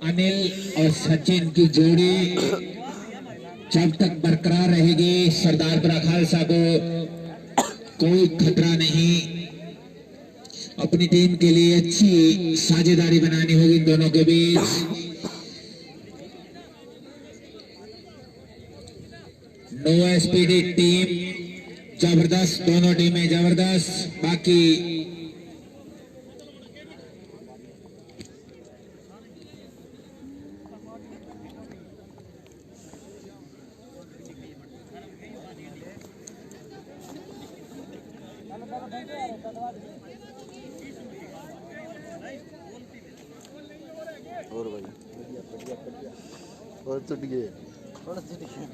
अनिल और सचिन की जोड़ी जब तक बरकरार रहेगी सरदारपुरा खालसा को कोई खतरा नहीं। अपनी टीम के लिए अच्छी साझेदारी बनानी होगी इन दोनों के बीच। नो एसपीडी टीम जबरदस्त, दोनों टीमें जबरदस्त। बाकी और भाई और टूट गए थोड़ा टूट गए।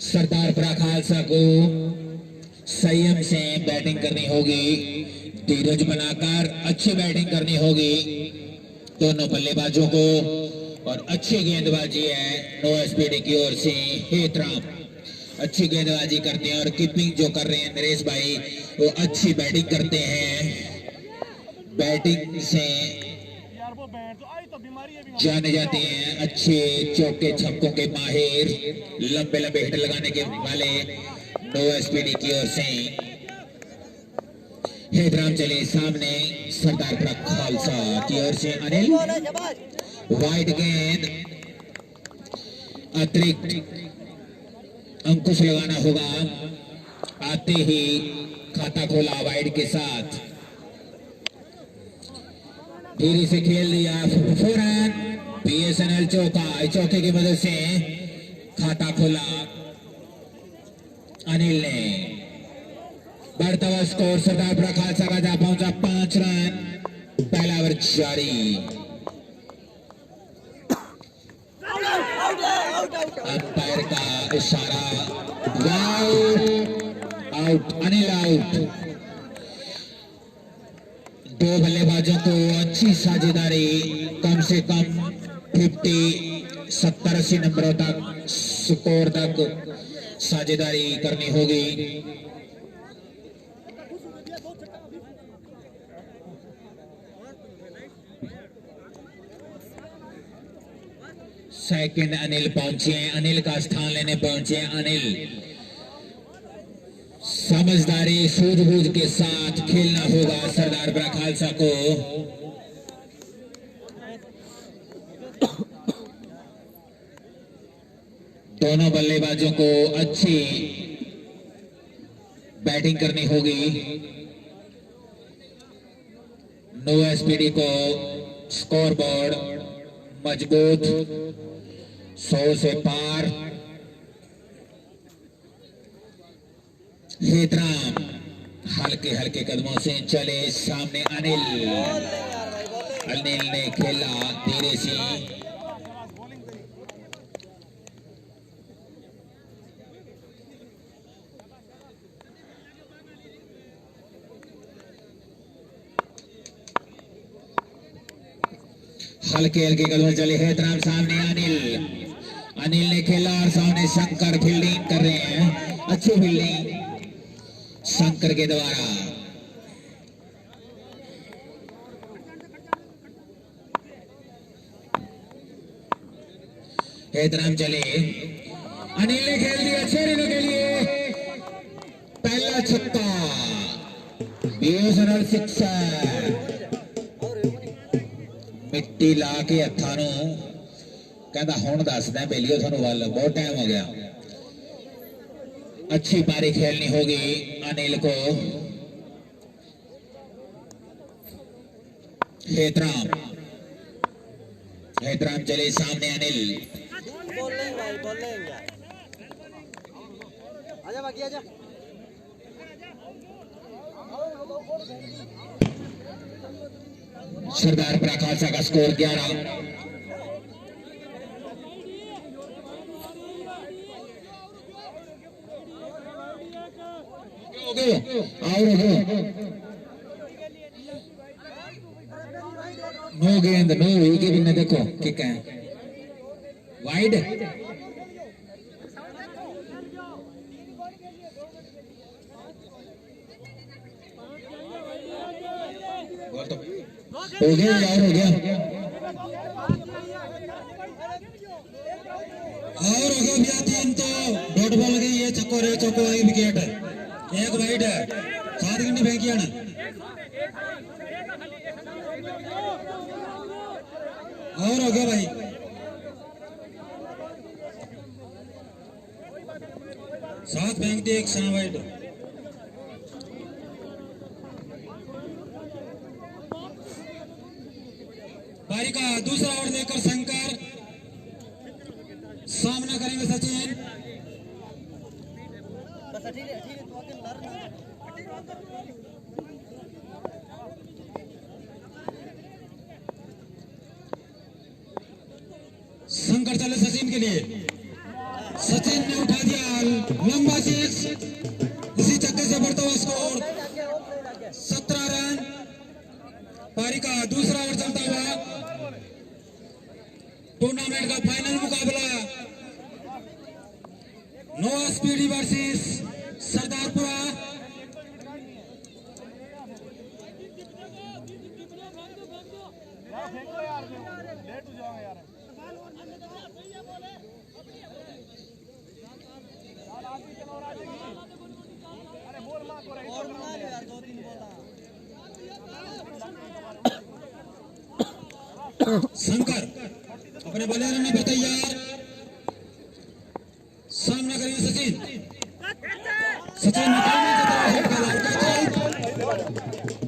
सरदारपुरा खालसा को संयम से बैटिंग करनी होगी, धीरज बनाकर अच्छी बैटिंग करनी होगी दोनों बल्लेबाजों को। और अच्छी गेंदबाजी है नो एसपीडी की ओर से। हेतराम अच्छी गेंदबाजी करते हैं और कीपिंग जो कर रहे हैं नरेश भाई वो अच्छी बैटिंग करते हैं। बैटिंग से जाने जाते हैं अच्छे चौके छक्कों के माहिर, लंबे लंबे हिट लगाने के वाले नो एसपीडी की ओर से। हेतराम चले सामने सरदारपुरा खालसा की ओर से। अनिल वाइड गेंद, अतिरिक्त अंकुश लगाना होगा। आते ही खाता खोला वाइड के साथ, धीरे से खेल दिया। 4 रन, बीएसएनएल चौका। चौके की मदद से खाता खोला अनिल ने। बढ़ता हुआ स्कोर सरदारपुरा खालसा का जा पहुंचा 5 रन। पहला ओवर जारी। अंपायर का इशारा, आउट, अनिल आउट। दो बल्लेबाजों को अच्छी साझेदारी, कम से कम 70-80 नंबरों तक स्कोर तक साझेदारी करनी होगी। सेकंड अनिल पहुंचे, अनिल का स्थान लेने पहुंचे अनिल। समझदारी सूझबूझ के साथ खेलना होगा सरदारपुरा खालसा को। दोनों बल्लेबाजों को अच्छी बैटिंग करनी होगी। नो एसपीडी को स्कोर बोर्ड मजबूत, 100 से पार। हेतराम हल्के हल्के कदमों से चले सामने अनिल। अनिल ने खेला धीरे से। हल्के हल्के कदमों चले हेतराम सामने अनिल। अनिल ने खेला और सामने शंकर फील्डिंग कर रहे हैं, अच्छी फील्डिंग शंकर के द्वारा। हेतराम चले, अनिल ने खेल दिया 6 रनों के लिए। पहला छक्का, बीएसएनएल सिक्सर। मिट्टी ला के हत्थां नूं कहता हुण दसदा बेलियो थानू वल, बहुत टाइम हो गया। अच्छी पारी खेलनी होगी अनिल को। हेतराम, हेतराम चले सामने अनिल। बोलेंगे भाई बोलेंगे, आजा बाकी आजा। सरदारपुरा खालसा का स्कोर 11। नो गेंद, नो विकेट। देखो किक है वाइड। हो गया यार, हो गया और हो गया भैया 3 तो डॉट बॉल गई है, चक्को रे चक्को, एक विकेट है, एक वाइड है, 7 घंटे फेंकी है ना। और हो गया भाई, 7 फेंकते, एक 6 वाइड। पारी का दूसरा ओवर लेकर शंकर, सामना करेंगे सचिन। शंकर चले सचिन के लिए, सचिन ने उठा दिया लंबा सिक्स, इसी चक्के से बढ़ता हुआ स्कोर 17 रन। पारी का दूसरा ओवर चलता हुआ, टूर्नामेंट का फाइनल मुकाबला नोआ स्पीडी वर्सेस सरदारपुरा। शंकर अपने बल्ले रनने पर तैयार, सामना करेंगे सचिन। सचिन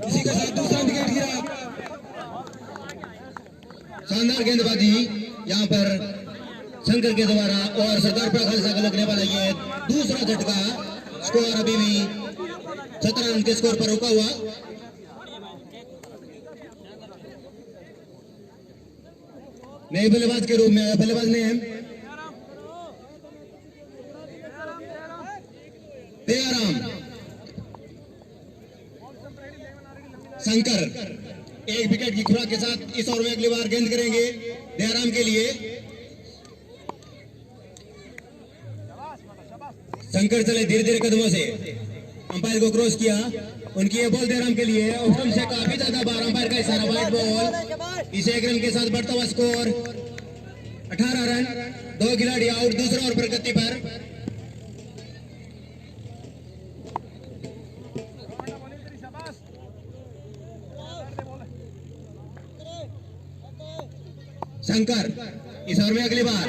इसी के साथ दूसरा विकेट गिरा। शानदार गेंदबाजी यहाँ पर शंकर के द्वारा, और सरदारपुरा खालसा को लगने वाला ये दूसरा झटका। स्कोर अभी भी 17 रन के स्कोर पर रुका हुआ। नए बल्लेबाज के रूप में आया, बल्लेबाज ने दयाराम। शंकर एक विकेट की खुराक के साथ इस ओवर में अगली बार गेंद करेंगे दयाराम के लिए। शंकर चले धीरे धीरे कदमों से, अंपायर को क्रॉस किया, उनकी ये बॉल दयाराम के लिए, ऑप्शन से काफी ज्यादा बार, अंपायर का इशारा, वाइड बॉल। इसे 1 रन के साथ बढ़ता हुआ स्कोर 18 रन, 2 खिलाड़ी आउट। दूसरा ओवर पर गति पर शंकर इस ओवर में अगली बार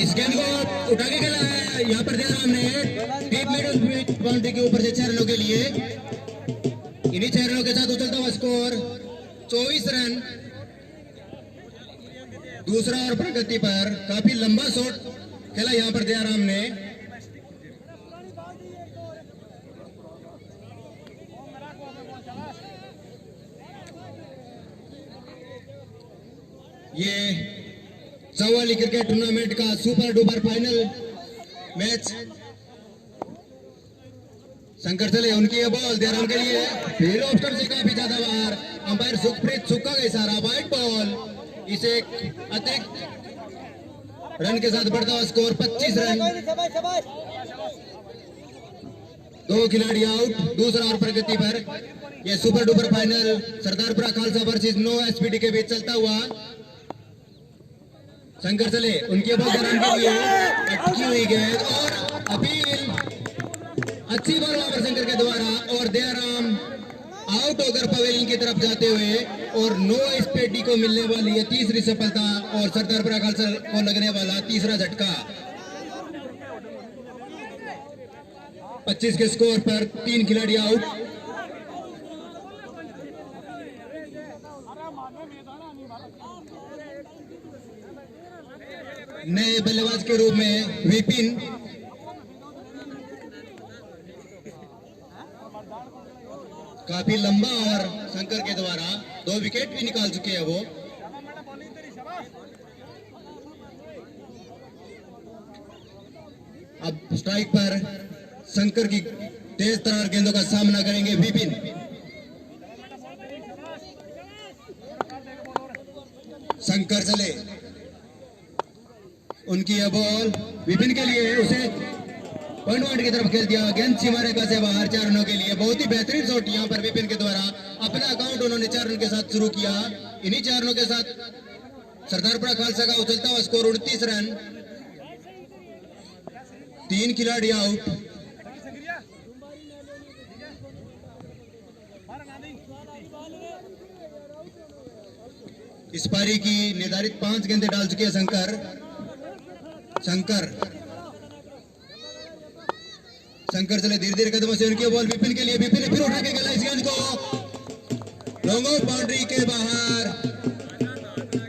इस गेंद को उठा के खेला है। यहाँ पर दयाराम ने डीप मिड बाउंड्री के ऊपर से 6 रनों के लिए, इन्हीं 6 रनों के साथ उछलता हुआ स्कोर 24 रन। दूसरा और प्रगति पर काफी लंबा शॉट खेला यहाँ पर दयाराम ने। ये सवाली क्रिकेट टूर्नामेंट का super duper final match. Shankar चले, उनकी ये बॉल दयाराम के लिए, फिर ऑप्शन से काफी ज्यादा बार, अंपायर सुखप्रीत सुक्का का इशारा, वाइड बॉल। इसे अतिरिक्त रन के साथ बढ़ता हुआ स्कोर 25 रन, 2 खिलाड़ी आउट। दूसरा और प्रगति पर यह super duper final Sardarpura Khalsa versus नो एसपीडी के बीच चलता हुआ। शंकर चले, उनके बॉल दयाराम के लिए, अटकी हुई गेंद और अपील, अच्छी बॉल वहां पर शंकर के द्वारा, और दयाराम आउट होकर पवेलियन की तरफ जाते हुए, और नो एसपीडी को मिलने वाली है तीसरी सफलता, और सरदारपुरा खालसा को लगने वाला तीसरा झटका। 25 के स्कोर पर 3 खिलाड़ी आउट। नए बल्लेबाज के रूप में विपिन, काफी लंबा और शंकर के द्वारा 2 विकेट भी निकाल चुके हैं वो। अब स्ट्राइक पर शंकर की तेज तरार गेंदों का सामना करेंगे विपिन। शंकर चले, उनकी यह बॉल विपिन के लिए, उसे पॉइंट की तरफ खेल दिया, गेंद सीमा रेखा से बाहर 4 रनों के लिए। बहुत ही बेहतरीन शॉट यहाँ पर विपिन के द्वारा। अपना अकाउंट उन्होंने 4 रन के साथ शुरू किया। इन्हीं 4 रनों के साथ सरदारपुरा खालसा का उछलता हुआ स्कोर 29 रन, 3 खिलाड़ी आउट। इस पारी की निर्धारित 5 गेंदें डाल चुके हैं शंकर चले धीरे धीरे कदमों से, उनकी बॉल विपिन के लिए। विपिन ने फिर उठा के खेला इस गेंद को, लॉन्ग ऑफ बाउंड्री के बाहर।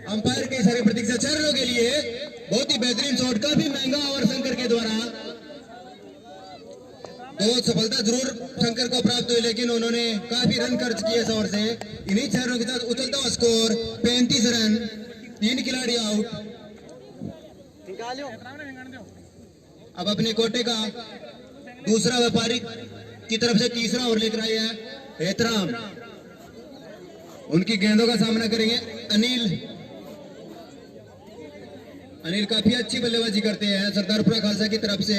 अंपायर के इशारे प्रतीक्षा 4 रनों के लिए। बहुत ही बेहतरीन शॉट, काफी महंगा ओवर शंकर के द्वारा। 2 सफलता जरूर शंकर को प्राप्त हुई, लेकिन उन्होंने काफी रन खर्च किए इस ओवर से। इन्हीं 4 रनों के साथ उछलता हुआ स्कोर 35 रन, 3 खिलाड़ी आउट। अब अपने कोटे का दूसरा व्यापारी की तरफ से तीसरा ओवर लेकर आए हैं एहतराम। उनकी गेंदों का सामना करेंगे अनिल काफी अच्छी बल्लेबाजी करते हैं सरदारपुरा खालसा की तरफ से।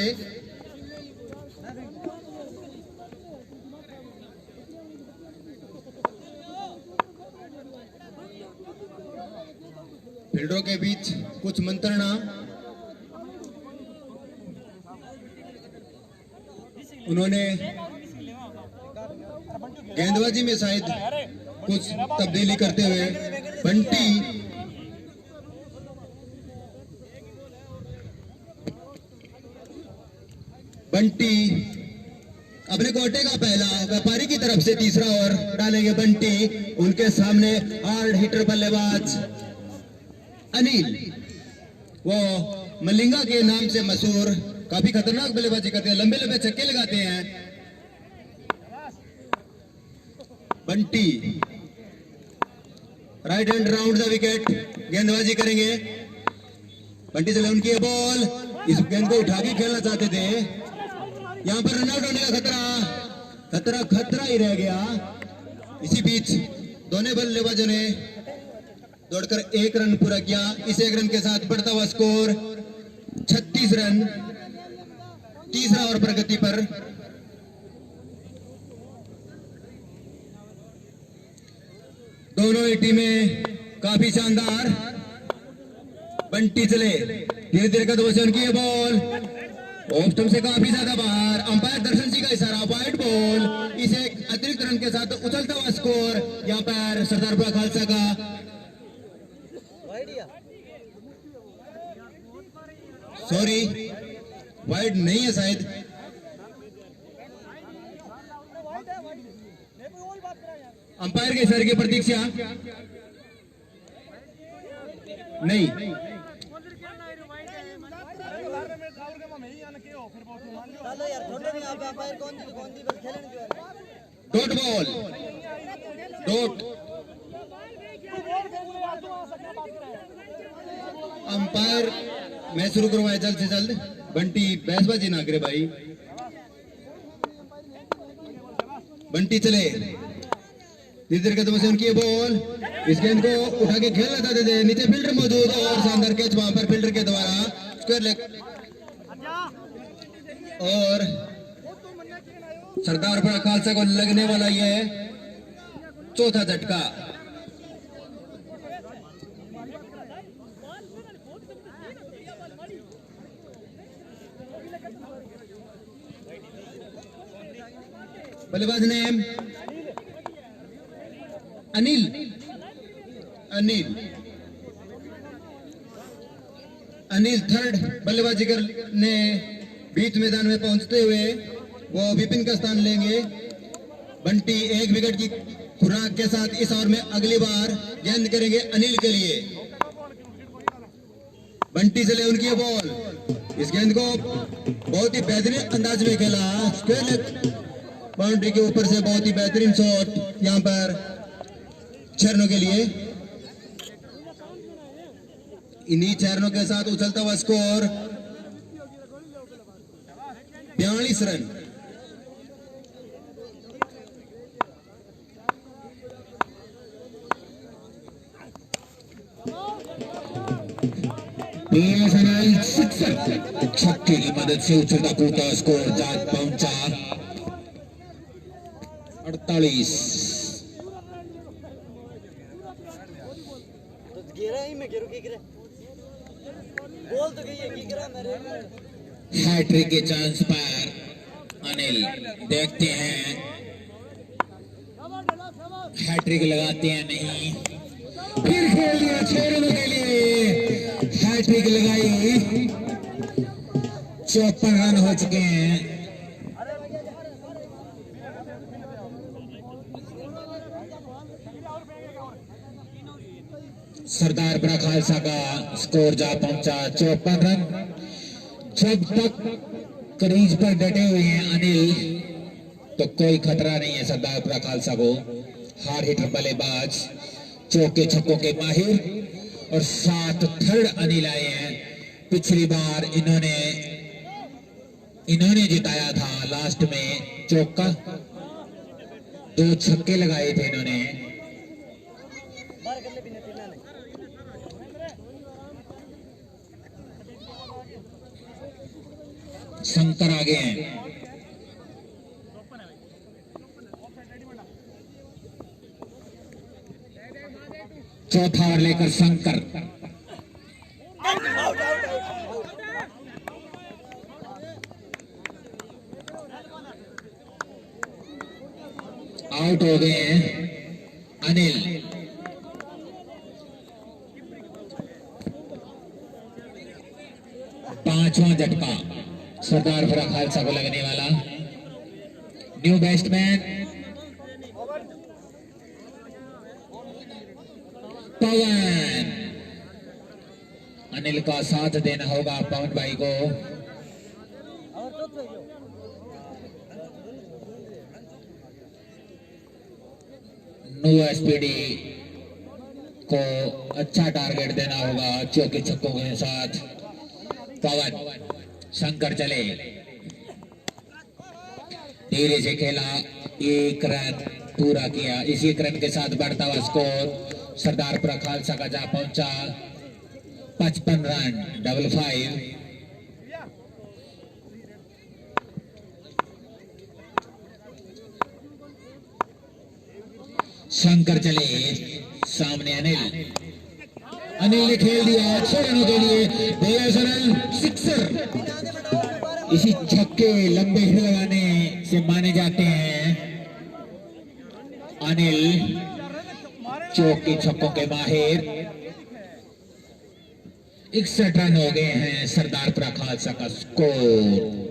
फील्डरों के बीच कुछ मंत्रणा। उन्होंने गेंदबाजी में शायद कुछ तब्दीली करते हुए बंटी अपने कोटे का पहला व्यापारी की तरफ से तीसरा ओवर डालेंगे बंटी। उनके सामने हार्ड हिटर बल्लेबाज अनिल, वो मलिंगा के नाम से मशहूर, काफी खतरनाक बल्लेबाजी करते हैं, लंबे लंबे छक्के लगाते हैं। Bunty right hand round the wicket, गेंदबाजी करेंगे। बंटी से उनकी ये बॉल, इस गेंद को उठा के खेलना चाहते थे। यहां पर रनआउट होने का खतरा ही रह गया। इसी बीच दोनों बल्लेबाजों ने दौड़कर 1 रन पूरा किया। इस 1 रन के साथ बढ़ता हुआ स्कोर 36 रन, तीसरा ओवर प्रगति पर। दोनों ही टीमें काफी शानदार। बंटी चले धीरे धीरे कदमों से, उनकी ये बॉल ऑफ स्टंप से काफी ज्यादा बाहर। अंपायर दर्शन जी का इशारा, वाइड बॉल। इसे अतिरिक्त रन के साथ उछलता हुआ स्कोर यहाँ पर सरदारपुरा खालसा का। सॉरी, वाइड नहीं है शायद। अंपायर के इशारे की प्रतीक्षा नहीं। Dot ball, dot. अंपायर मैं शुरू करवाए जल्द से जल्द। बंटी बहसबाजी ना करे भाई। बंटी चले धीरे धीरे कदमों से, उनकी ये बॉल, इस गेंद को उठा के खेलना चाहते थे। नीचे फील्डर मौजूद और शानदार कैच वहां पर फील्डर के द्वारा स्क्वायर लेग। और सरदारपुरा खालसा को लगने वाला यह चौथा झटका। बल्लेबाज नेम अनिल। थर्ड बल्लेबाजी करने बीच मैदान में पहुंचते हुए वो विपिन का स्थान लेंगे। बंटी 1 विकेट की खुराक के साथ इस ओवर में अगली बार गेंद करेंगे अनिल के लिए। बंटी चले, उनकी बॉल, इस गेंद को बहुत ही बेहतरीन अंदाज में खेला। स्क्वायर लेग बाउंड्री के ऊपर से बहुत ही बेहतरीन शॉट यहां पर 6 रनों के लिए। इन्हीं 4 रनों के साथ उछलता हुआ स्कोर 42 रन। BSNL छक्के की मदद से उछलता कूदता स्कोर जा पहुंचा 48। हैट्रिक के चांस पर अनिल देखते हैं हैट्रिक लगाते हैं नहीं, फिर खेल दिया 6 रनों के लिए, हैट्रिक लगाई, 54 रन हो चुके हैं। सरदारपुरा खालसा का स्कोर जा पहुंचा 54 रन। जब तक क्रीज पर डटे हुए हैं अनिल तो कोई खतरा नहीं है सरदारपुरा खालसा को। हार्ड हिटर बल्लेबाज, चौके छक्कों के माहिर और 7 थर्ड अनिल आए हैं। पिछली बार इन्होंने जिताया था लास्ट में चौका, 2 छक्के लगाए थे इन्होंने। शंकर आगे हैं, चौथा ओवर लेकर शंकर आउट हो गए हैं अनिल। पांचवा झटका सरदारपुरा खालसा को लगने वाला। न्यू बैट्समैन पवन, अनिल का साथ देना होगा पवन भाई को। नो एसपीडी को अच्छा टारगेट देना होगा चौके छक्कों के साथ। पवन, शंकर चले, धीरे से खेला, 1 रन पूरा किया। इसी 1 रन के साथ बढ़ता हुआ स्कोर सरदारपुरा खालसा का जा पहुंचा 55 रन, 55। शंकर चले, सामने अनिल ने खेल दिया 6 रनों के लिए, रन, सिक्सर। इसी छक्के लंबे हिट लगाने से माने जाते हैं अनिल, चौके छक्कों के माहिर। 61 रन हो गए हैं सरदारपुरा खालसा का स्कोर।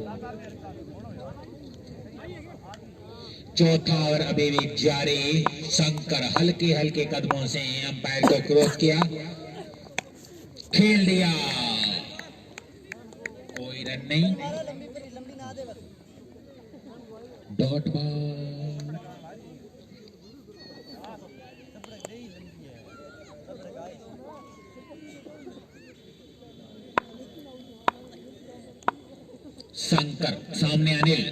चौथा ओवर अभी भी जारी। शंकर हल्के हल्के कदमों से अंपायर को क्रॉस किया, खेल दिया, कोई रन नहीं, डॉट बॉल। शंकर, सामने अनिल,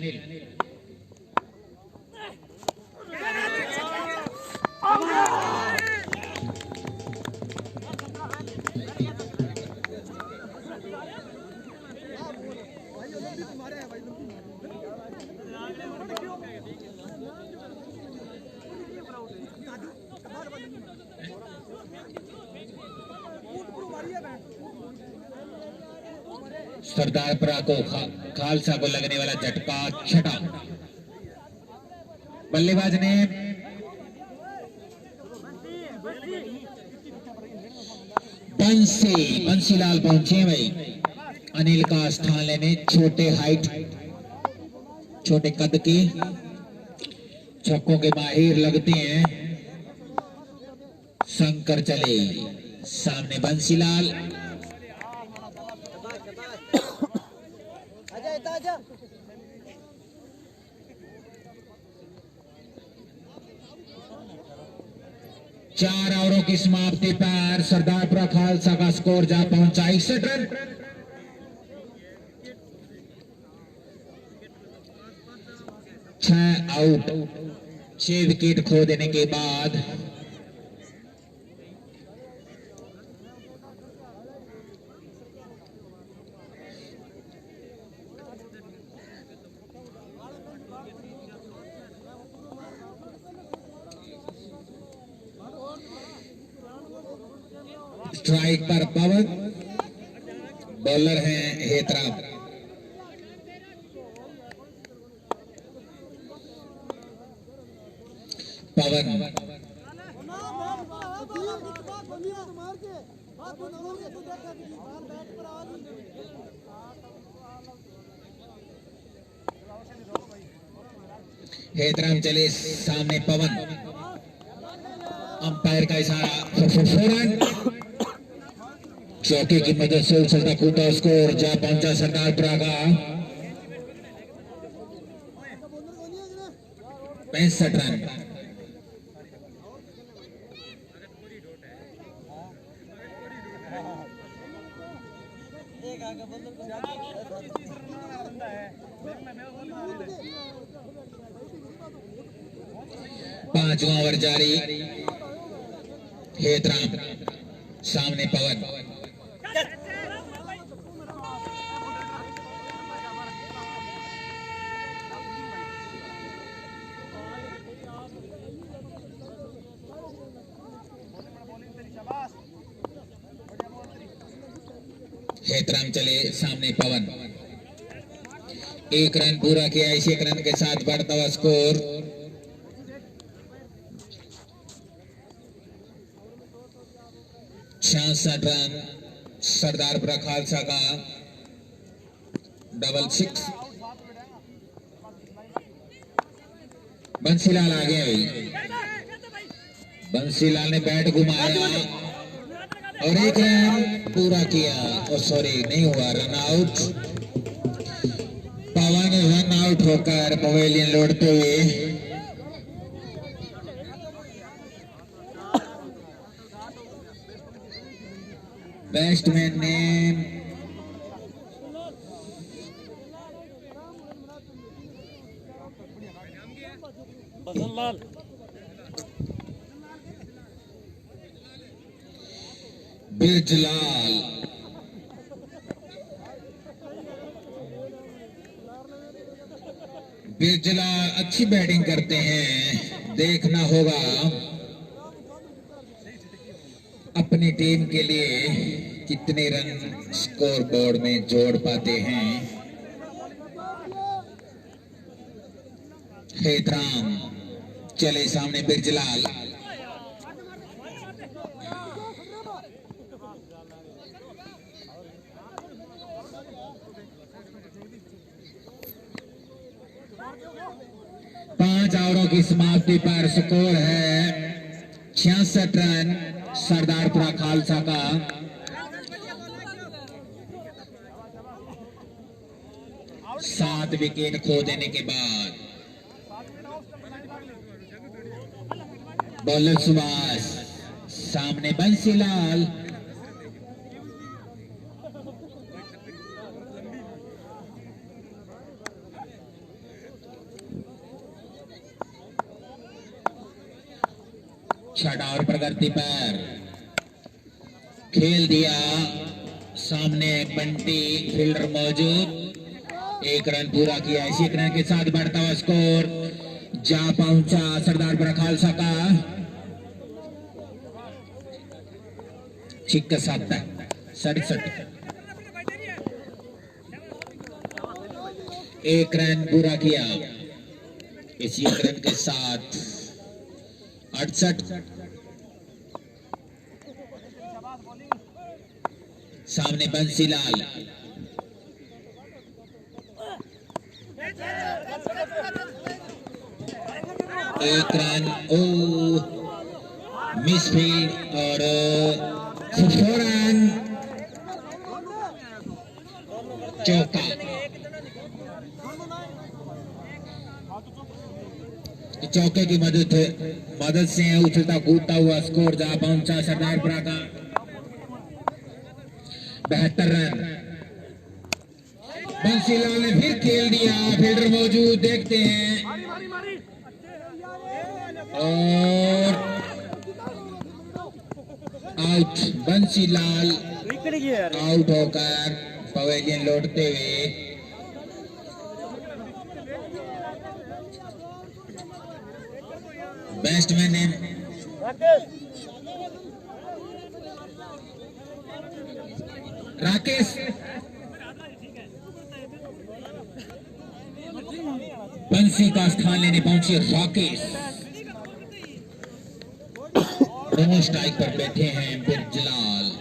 सरदारपुरा को खालसा को लगने वाला झटका, छठा। बल्लेबाज ने बंसीलाल पहुंचे भाई अनिल का स्थान लेने। छोटे हाइट, छोटे कद के छक्कों के माहिर लगते हैं। शंकर चले, सामने बंसीलाल, चार ओवरों की समाप्ति पर सरदारपुरा खालसा का स्कोर जा पहुंचा 61 रन। छह आउट, 6 विकेट खो देने के बाद स्ट्राइक पर पवन, बॉलर हैं हेतराम। पवन 'हेतराम चले सामने पवन, अंपायर का इशारा, फौरन चौके की मदद से उछलता कूदता स्कोर जा पहुंचा सरदारपुरा का 65 रन। पांचवा ओवर जारी, हेतराम सामने पवन, हेतराम चले सामने पवन, 1 रन पूरा किया, इसी 1 रन के साथ बढ़ता हुआ स्कोर 66 रन। सरदारपुरा खालसा का डबल 6। बंसीलाल आ गया भाई, बंसीलाल ने बैट घुमाया और 1 रन पूरा किया, और सॉरी नहीं हुआ, रन आउट। पवन रन आउट होकर पवेलियन लौटते हुए बैट्समैन ने बसनलाल बिरजलाल, बिरजलाल अच्छी बैटिंग करते हैं, देखना होगा अपनी टीम के लिए कितने रन स्कोर बोर्ड में जोड़ पाते हैं। हेतराम चले सामने बिरजलाल, पांच ओवरों की समाप्ति पर स्कोर है 66 रन सरदारपुरा खालसा का। सात विकेट खो देने के बाद बॉलर सुभाष, सामने बंसीलाल, छठा ओवर प्रगति पर खेल दिया, सामने बंटी फील्डर मौजूद, 1 रन पूरा किया, इसी 1 रन के साथ बढ़ता हुआ स्कोर जा पहुंचा सरदारपुरा खालसा का 67। 1 रन पूरा किया, इसी 1 रन के साथ 68। सामने बंसीलाल, एक रन, ओ मिसफील्ड और 4 रन, चौका। चौके की मदद से उछलता कूदता हुआ स्कोर जहां पहुंचा सरदारपुरा का 72 रन। बंसीलाल ने फिर खेल दिया, फील्डर मौजूद, देखते हैं और आउट। बंसीलाल आउट होकर पवेलियन लौटते हुए बैट्समैन ने राकेश बंसी का स्थान लेने पहुंचे राकेश। दोनों स्ट्राइक पर बैठे हैं बिरजलाल।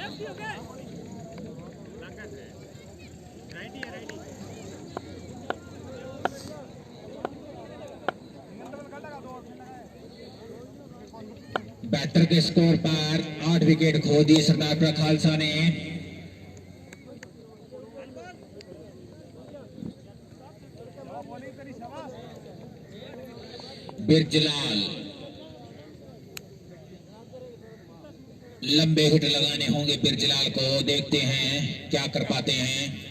बैटर के स्कोर पर 8 विकेट खो दिए सरदारपुरा खालसा ने। बिरजलाल लंबे हिट लगाने होंगे बिरजलाल को, देखते हैं क्या कर पाते हैं।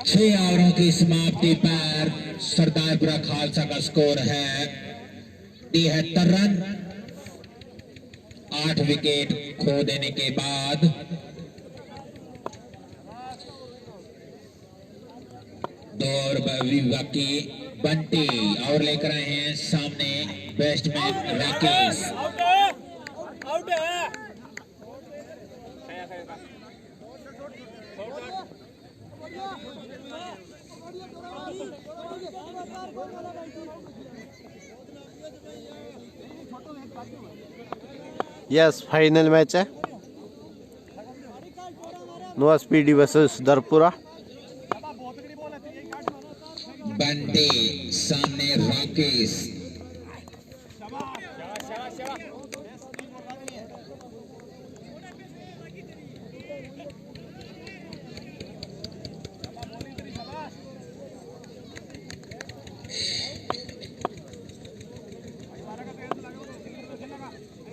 छह ओवरों की समाप्ति पर सरदारपुरा खालसा का स्कोर है 73 रन। 8 विकेट खो देने के बाद दो ओवर बाकी। बंटी और लेकर आए हैं सामने batsman Rakesh. Yes final match है नोआ स्पीडी वर्सेस दरपुरा। बंटी सामने राकेश।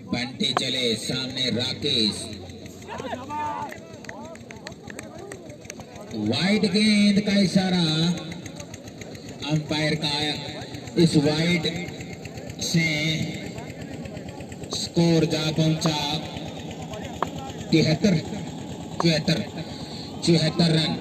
बंटी चले सामने राकेश। वाइड गेंद का इशारा अंपायर का। इस वाइड से स्कोर जा पहुंचा 74 रन।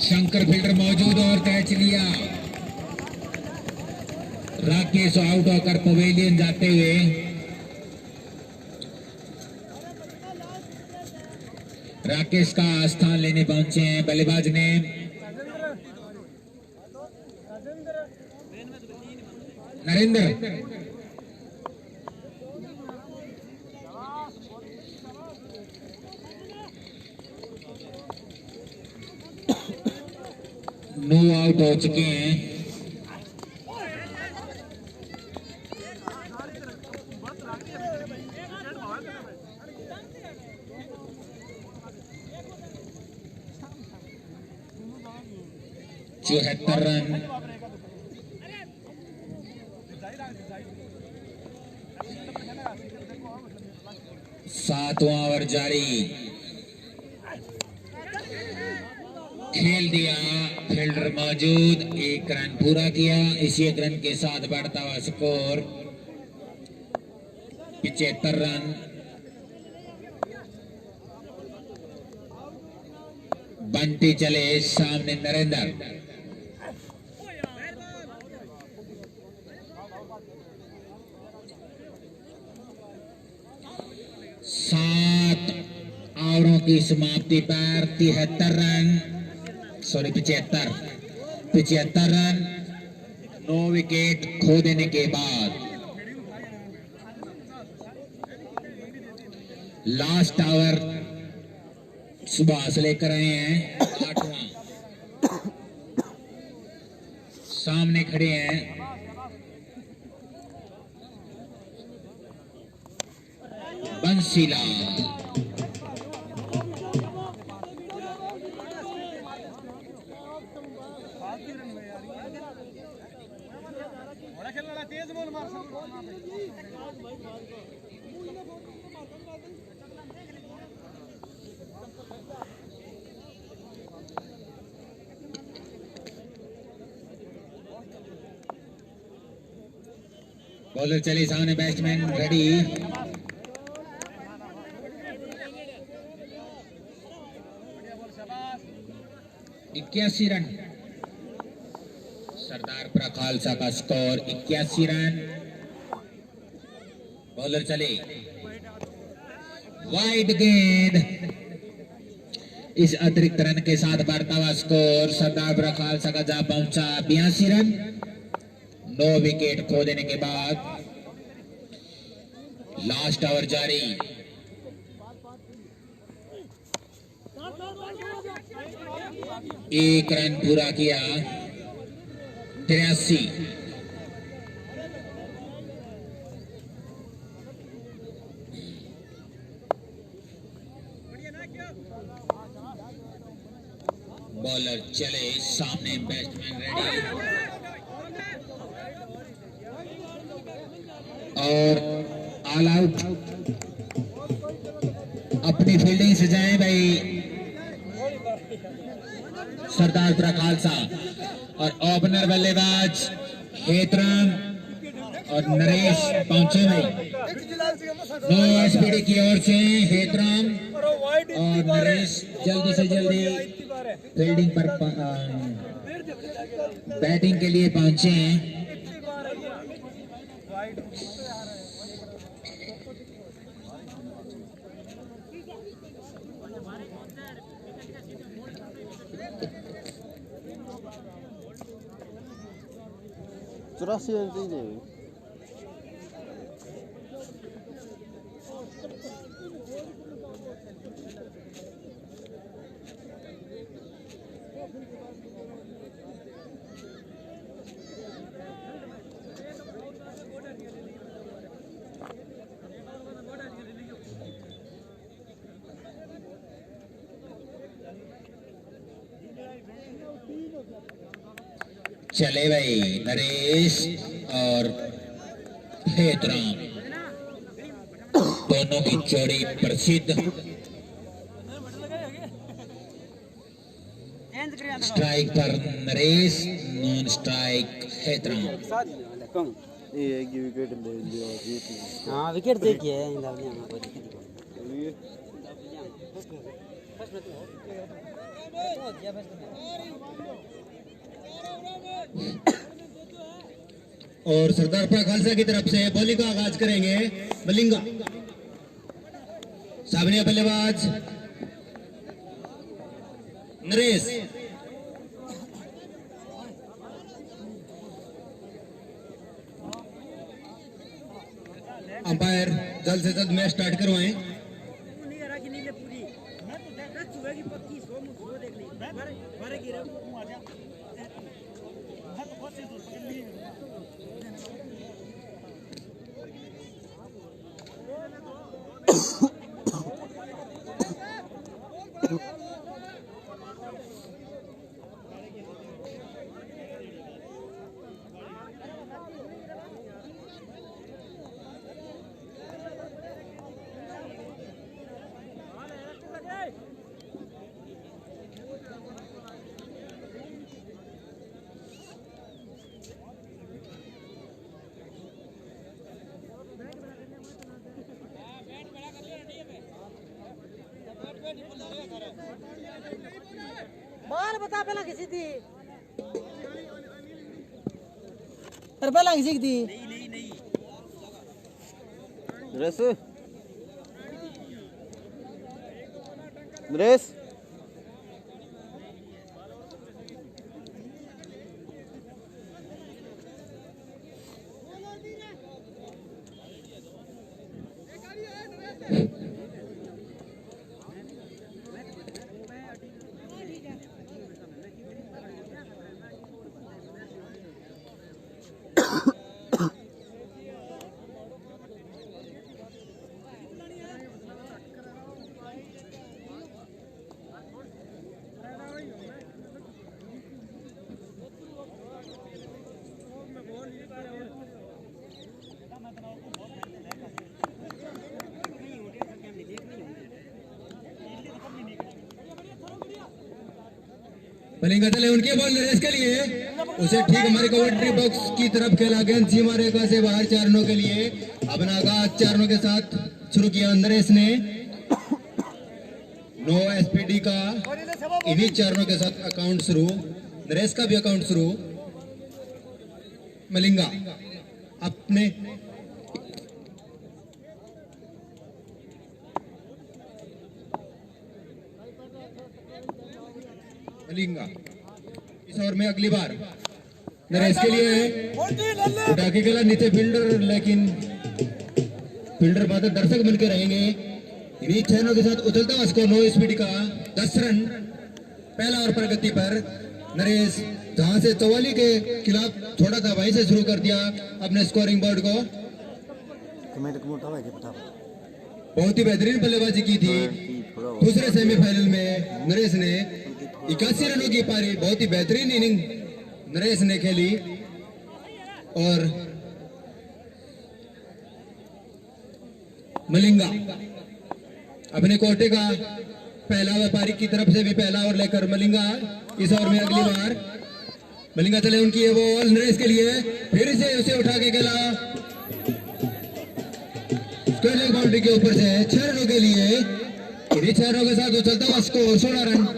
शंकर फील्डर मौजूद और कैच लिया। राकेश आउट होकर पवेलियन जाते हुए। राकेश का स्थान लेने पहुंचे हैं बल्लेबाज ने नरेंद्र। नो आउट हो चुके हैं। चौहत्तर रन। 7वां ओवर जारी। खेल दिया, फील्डर मौजूद, 1 रन पूरा किया। इसी 1 रन के साथ बढ़ता हुआ स्कोर 75 रन। बंटी चले सामने नरेंद्र। सात ओवरों की समाप्ति पर 73 रन, सॉरी 75 रन। 9 विकेट खो देने के बाद लास्ट ओवर सुभाष लेकर आए हैं 8वां। सामने खड़े हैं बंसीलाल। बॉलर चले सामने, batsman ready. 81 run. Sardarpura Khalsa का स्कोर 81 रन। बॉलर चले, वाइड गेंद। इस अतिरिक्त रन के साथ बढ़ता हुआ स्कोर सरदारपुरा खालसा का जा पहुंचा 82 रन। 9 विकेट खो देने के बाद लास्ट ओवर जारी। एक रन पूरा किया, 83। बॉलर चले सामने, बैट्समैन रेडी और ऑल आउट। अपनी फील्डिंग से जाएं भाई सरदारपुरा खालसा। और ओपनर बल्लेबाज हेतराम और नरेश पहुंचे भाई। नो एसपीडी की ओर से हेतराम और नरेश जल्दी से जल्दी फील्डिंग पर बैटिंग के लिए पहुंचे हैं। चौरासी रन चाहिए। चले भाई नरेश और हेतराम, दोनों की जोड़ी प्रसिद्ध। स्ट्राइक पर नरेश, नॉन स्ट्राइक हेतराम। ये एक विकेट ले लिया। हाँ विकेट देखिए और सरदारपुरा खालसा की तरफ से बॉलिंग का आगाज करेंगे मलिंगा। सामने बल्लेबाज नरेश। अंपायर जल्द से जल्द मैच स्टार्ट करवाएं। बाल बता पहला किसी थी पर पहला किसी थी नरेश नरेश बल्लेबाज चले उनके बॉल नरेश के लिए। उसे ठीक हमारे कवर्टी बॉक्स की तरफ खेला, गेंद सीमा रेखा से बाहर 4 रनों के लिए। अपना आगाज 4 रनों के साथ शुरू किया नरेश ने। नो एसपीडी का इन्हीं 4 रनों के साथ अकाउंट शुरू, नरेश का भी अकाउंट शुरू। मलिंगा अपने मलिंगा इस ओवर में अगली बार नरेश के लिए उठा के खेला नीचे फील्डर, लेकिन फील्डर बाद दर्शक मिलकर रहेंगे। इन्हीं 6 रनों के साथ उछलता हुआ स्कोर 9 स्पीड का 10 रन। पहला ओवर प्रगति पर नरेश जहां से 44 के खिलाफ छोड़ा था वहीं से शुरू कर दिया अपने स्कोरिंग बोर्ड को। बहुत ही बेहतरीन बल्लेबाजी की थी दूसरे सेमीफाइनल में नरेश ने। 81 रनों की पारी, बहुत ही बेहतरीन इनिंग नरेश ने खेली। और मलिंगा अपने कोटे का पहला व्यापारी की तरफ से भी पहला ओवर लेकर मलिंगा इस ओवर में अगली बार। मलिंगा चले उनकी ये बॉल नरेश के लिए, फिर से उसे उठा के खेला स्क्वायर लेग बाउंड्री के ऊपर से 6 रनों के लिए। इन्हीं 6 रनों के साथ उछलता हुआ स्कोर 16 रन।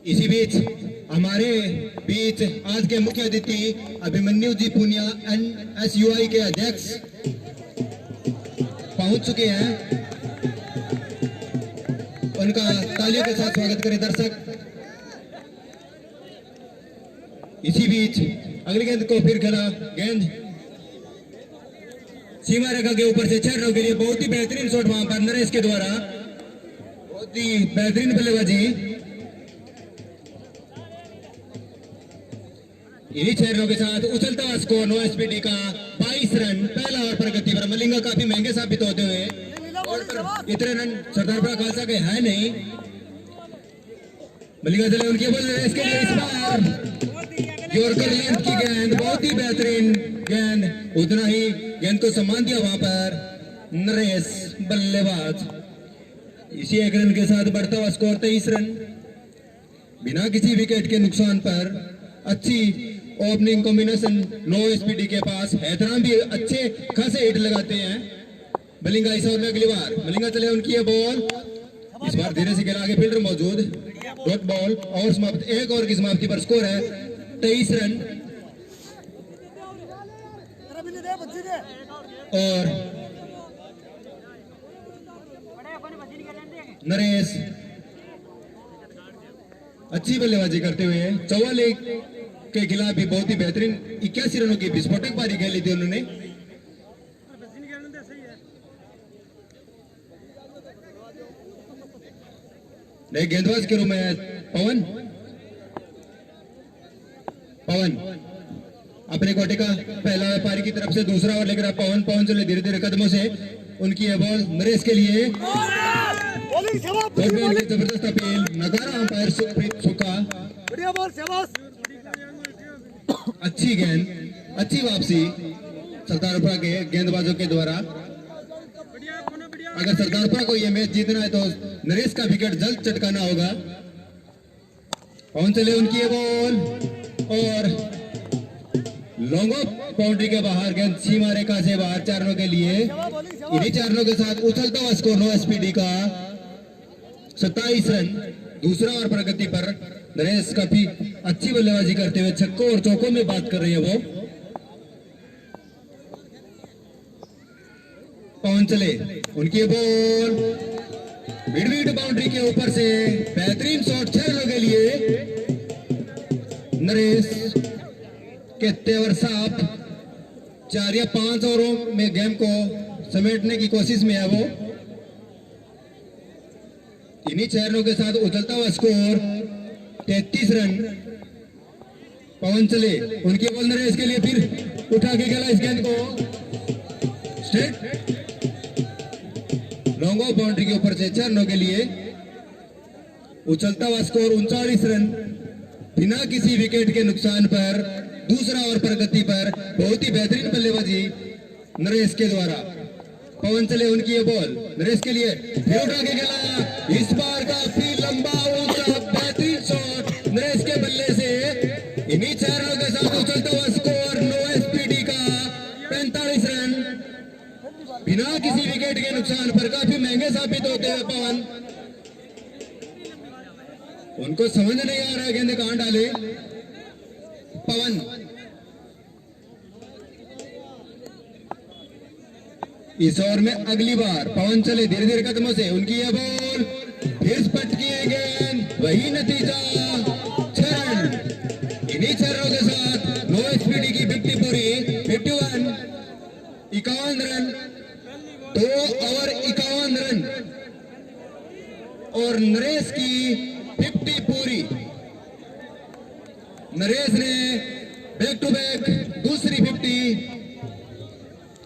इसी बीच हमारे बीच आज के मुख्य अतिथि अभिमन्यु जी पुनिया NSUI के अध्यक्ष पहुंच चुके हैं। उनका तालियों के साथ स्वागत करें दर्शक। इसी बीच अगली गेंद को फिर खेला, गेंद सीमा रेखा के ऊपर से 6 रनों के लिए। बहुत ही बेहतरीन शॉट वहां पर नरेश के द्वारा, बहुत ही बेहतरीन बल्लेबाजी। इन्हीं 6 रनों के साथ उछलता हुआ स्कोर 9 एसपीडी का 22 रन। पहला ओवर प्रगति पर मलिंगा काफी महंगे साबित होते हुए, और इतने रन सरदारपुरा खालसा के है नहीं। मलिंगा चले उनकी बॉल नरेश के लिए इस बार यॉर्कर लेंथ की गेंद, बहुत ही बेहतरीन गेंद, उतना ही गेंद को सम्मान दिया वहां पर नरेश बल्लेबाज। इसी 1 रन के साथ बढ़ता हुआ स्कोर 23 रन। बिना किसी विकेट के नुकसान पर अच्छी ओपनिंग कॉम्बिनेशन 9 एसपीडी के पास। हैदराम भी अच्छे खासे हिट लगाते हैं। मलिंगा इस ओवर में अगली बार, मलिंगा चले उनकी ये बॉल, इस बार धीरे से खेला, आगे फील्डर मौजूद, डॉट बॉल और समाप्त। 1 ओवर की समाप्ति पर स्कोर है 23 रन। और नरेश अच्छी बल्लेबाजी करते हुए 44 के खिलाफ भी बहुत ही बेहतरीन 81 रनों की विस्फोटक पारी खेली थी उन्होंने। नए गेंदबाज के रूप में पवन अपने कोटे का पहला व्यापारी की तरफ से दूसरा ओवर लेकर पवन चले धीरे धीरे कदमों से। उनकी यह बॉल नरेश के लिए, जबरदस्त अपील, नगारा अंपायर सुप्रीत सुखा। अच्छी गेंद, अच्छी वापसी सरदारपुरा के गेंदबाजों के द्वारा। अगर सरदारपुरा को यह मैच जीतना है तो नरेश का विकेट जल्द चटकाना होगा। पहुंच चले उनकी ये बॉल और लॉन्ग ऑफ बाउंड्री के बाहर, गेंद सीमा रेखा से बाहर 4 रनों के लिए। इन्हीं 4 रनों के साथ उछलता हुआ स्कोर 9 एसपीडी का 27 रन। दूसरा ओवर प्रगति पर नरेश काफी अच्छी बल्लेबाजी करते हुए छक्कों और चौकों में बात कर रही है वो। पहुंच चले उनकी बॉल, मिड बाउंड्री के ऊपर से बेहतरीन शॉट 6 रनों के लिए। नरेश के तेवर साफ 4 या 5 ओवरों में गेम को समेटने की कोशिश में है वो। इन्हीं 6 रनों के साथ उछलता हुआ स्कोर 33 रन। पवन चले उनकी बॉल नरेश के लिए, फिर उठा के खेला इस गेंद को स्ट्रेट लॉन्ग ऑफ बाउंड्री के ऊपर से 4 रनों के लिए। उछलता हुआ स्कोर 39 रन बिना किसी विकेट के नुकसान पर। दूसरा ओवर प्रगति पर बहुत ही बेहतरीन बल्लेबाजी नरेश के द्वारा। पवन चले उनकी ये बॉल नरेश के लिए, फिर उठा के खेला, इस बार काफी लंबा ऊंचा बेहतरीन शॉट नरेश के बल्ले से। इन्हीं 4 रनों के साथ उछलता हुआ स्कोर नो एसपीडी का 45 रन बिना किसी विकेट के नुकसान पर। काफी महंगे साबित होते हुए पवन, उनको समझ नहीं आ रहा गेंद कहां डाले। पवन इस ओवर में अगली बार पवन चले धीरे धीरे कदमों से, उनकी यह बॉल फिर पटकी है गेंद, वही नतीजा 6 रन। इन्हीं 6 रनों के साथ नो एसपीडी की 50 पूरी। 51 51 रन 2 ओवर 51 रन और नरेश की 50 पूरी। नरेश ने बैक टू बैक दूसरी 50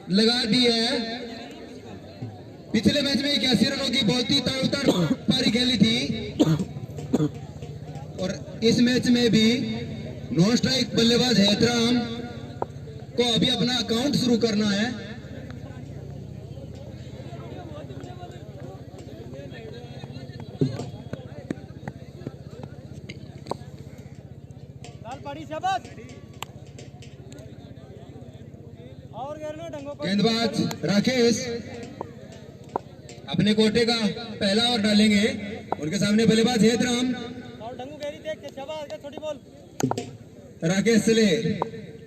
लगा दी है। पिछले मैच में 81 रनों की बहुत ही ताड़ पारी खेली थी और इस मैच में भी नॉन स्ट्राइक बल्लेबाज हैदराम को अभी अपना अकाउंट शुरू करना है। गेंदबाज राकेश अपने कोटे का पहला ओवर डालेंगे। उनके सामने बल्लेबाज हैदराम। राकेश चले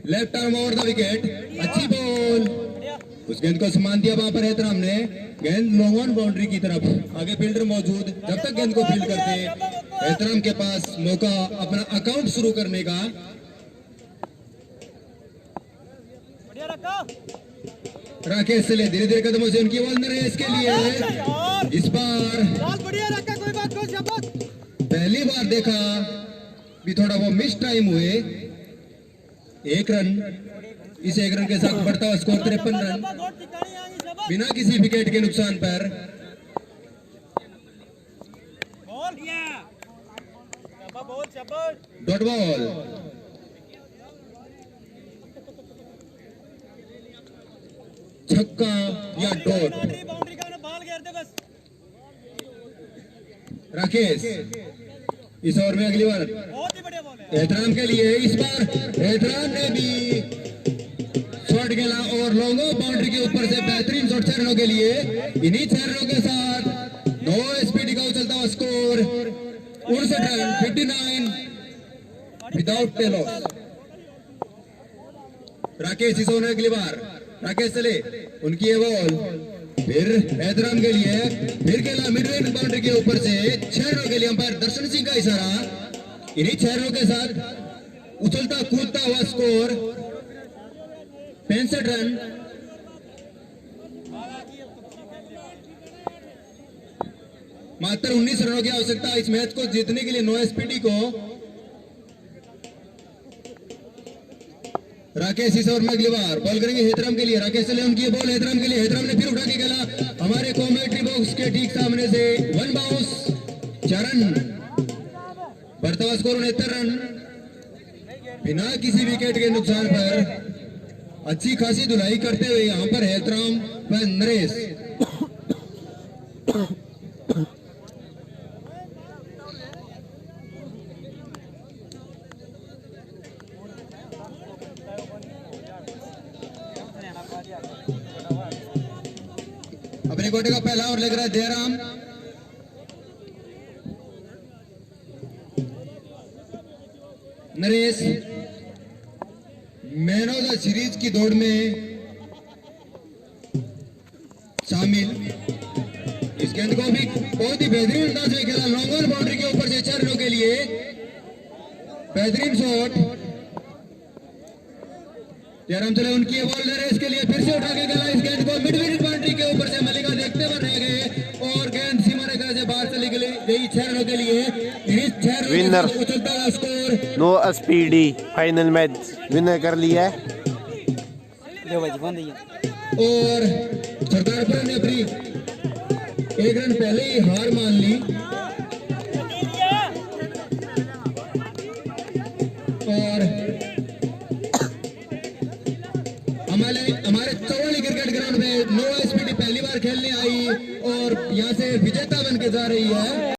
left arm over the wicket, अच्छी बॉल, उस गेंद को समान दिया वहां पर हैदराम ने। गेंद लॉन्ग ऑन बाउंड्री की तरफ, आगे फील्डर मौजूद, जब तक गेंद को फील्ड करते हैदराम के पास मौका अपना अकाउंट शुरू करने का। राकेश चले धीरे धीरे कदमों से, उनकी बॉल नरेश के लिए। इस बार पहली बार देखा भी थोड़ा वो मिस टाइम हुए। 1 रन, इस 1 रन के साथ बढ़ता हुआ स्कोर 53 रन बिना किसी विकेट के नुकसान पर। डॉट बॉल, छक्का या डॉट। राकेश इस ओवर में अगली बार एहतराम के लिए। इस बार एहतराम ने भी शॉट खेला और लॉन्ग ऑफ बाउंड्री के ऊपर से बेहतरीन शॉट 6 रनों के लिए। इन्हीं 6 रनों के साथ नो एसपीडी का उछलता हुआ score 59 run 59 without tail off. Rakesh इस ओवर में अगली बार, राकेश चले, उनकी ये बॉल फिर हैदराम के लिए, फिर खेला मिड रेंज बाउंड्री के ऊपर से 6 रनों के लिए। अंपायर दर्शन सिंह का इशारा। इन्हीं 6 रनों के साथ उछलता कूदता हुआ स्कोर 65 रन। मात्र 19 रनों की आवश्यकता इस मैच को जीतने के लिए नो एसपीडी को। राकेश इस ओवर में अगली बार बॉल करेंगे हैदराम के लिए। राकेश चले, उनकी बॉल हैदराम के लिए। हैदराम ने फिर उठा के खेला हमारे कॉमेंट्री बॉक्स के ठीक सामने से, 1 बाउंस 4 रन, बढ़ता हुआ स्कोर 69 रन बिना किसी विकेट के नुकसान पर। अच्छी खासी धुलाई करते हुए यहां पर हैदराम व नरेश। अपने कोटे का पहला ओवर लग रहा है Jairam. Naresh man of the series की दौड़ में शामिल। इस गेंद को भी बहुत ही बेहतरीन अंदाज में खेला, लॉन्ग ऑन बाउंड्री के ऊपर से 4 रनों के लिए बेहतरीन शॉट। जयराम चले, उनकी ये बॉल नरेश के लिए, फिर से उठा के खेला इस गेंद को मिड विकेट बाउंड्री के ऊपर से। मलिका देखते हुए रह गए और गेंद सीमा रेखा से बाहर चली गई। यही 6 रनों के लिए विनर उछलता हुआ स्कोर नो एसपीडी फाइनल मैच विनर कर लिया है। और सरदारपुर ने अपनी एक रन पहले ही हार मान ली और हमारे चौवाली क्रिकेट ग्राउंड में नोवा स्पीडी पहली बार खेलने आई और यहाँ से विजेता बन के जा रही है।